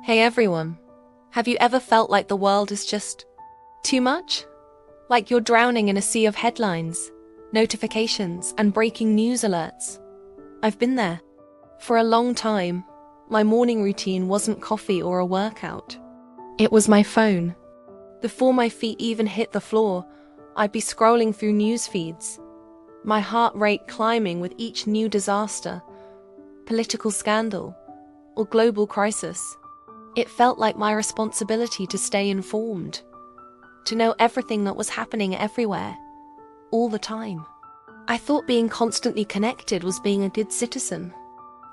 Hey everyone, have you ever felt like the world is just too much? Like you're drowning in a sea of headlines, notifications, and breaking news alerts? I've been there. For a long time, my morning routine wasn't coffee or a workout. It was my phone. Before my feet even hit the floor, I'd be scrolling through news feeds, my heart rate climbing with each new disaster, political scandal, or global crisis. It felt like my responsibility to stay informed, to know everything that was happening everywhere, all the time. I thought being constantly connected was being a good citizen.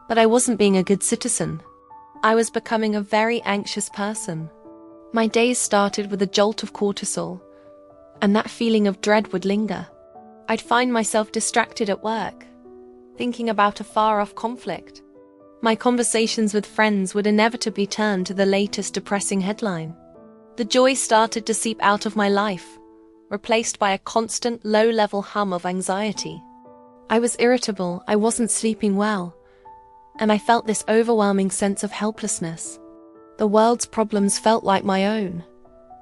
But I wasn't being a good citizen. I was becoming a very anxious person. My days started with a jolt of cortisol, and that feeling of dread would linger. I'd find myself distracted at work, thinking about a far-off conflict. My conversations with friends would inevitably turn to the latest depressing headline. The joy started to seep out of my life, replaced by a constant low-level hum of anxiety. I was irritable, I wasn't sleeping well, and I felt this overwhelming sense of helplessness. The world's problems felt like my own,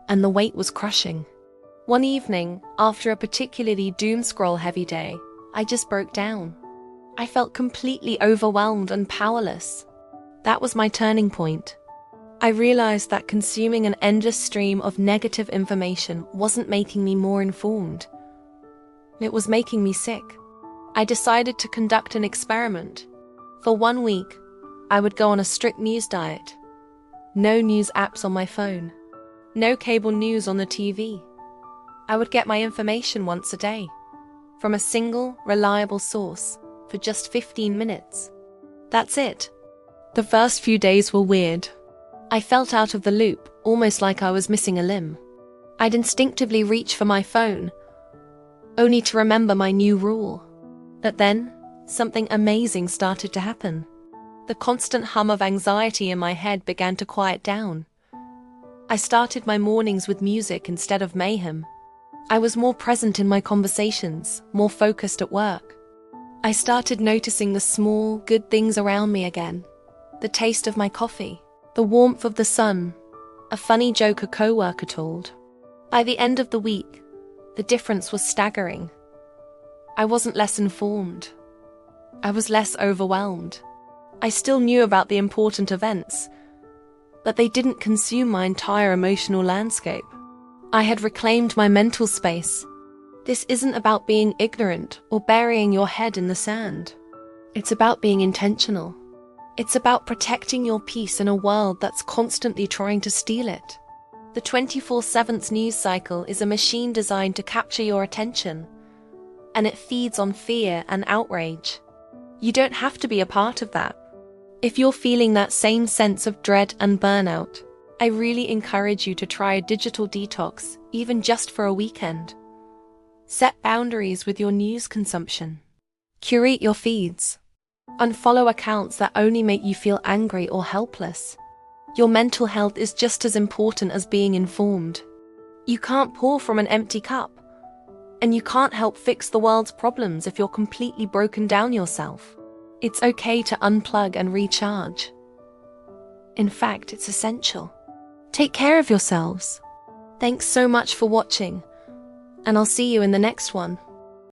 and the weight was crushing. One evening, after a particularly doom-scroll-heavy day, I just broke down. I felt completely overwhelmed and powerless. That was my turning point. I realized that consuming an endless stream of negative information wasn't making me more informed. It was making me sick. I decided to conduct an experiment. For 1 week, I would go on a strict news diet. No news apps on my phone. No cable news on the TV. I would get my information once a day, from a single, reliable source, for just 15 minutes. That's it. The first few days were weird. I felt out of the loop, almost like I was missing a limb. I'd instinctively reach for my phone, only to remember my new rule. But then, something amazing started to happen. The constant hum of anxiety in my head began to quiet down. I started my mornings with music instead of mayhem. I was more present in my conversations, more focused at work. I started noticing the small, good things around me again. The taste of my coffee, the warmth of the sun, a funny joke a coworker told. By the end of the week, the difference was staggering. I wasn't less informed. I was less overwhelmed. I still knew about the important events, but they didn't consume my entire emotional landscape. I had reclaimed my mental space. This isn't about being ignorant or burying your head in the sand. It's about being intentional. It's about protecting your peace in a world that's constantly trying to steal it. The 24/7 news cycle is a machine designed to capture your attention, and it feeds on fear and outrage. You don't have to be a part of that. If you're feeling that same sense of dread and burnout, I really encourage you to try a digital detox, even just for a weekend. Set boundaries with your news consumption. Curate your feeds. Unfollow accounts that only make you feel angry or helpless. Your mental health is just as important as being informed. You can't pour from an empty cup, and you can't help fix the world's problems if you're completely broken down yourself. It's okay to unplug and recharge. In fact, it's essential. Take care of yourselves. Thanks so much for watching, and I'll see you in the next one.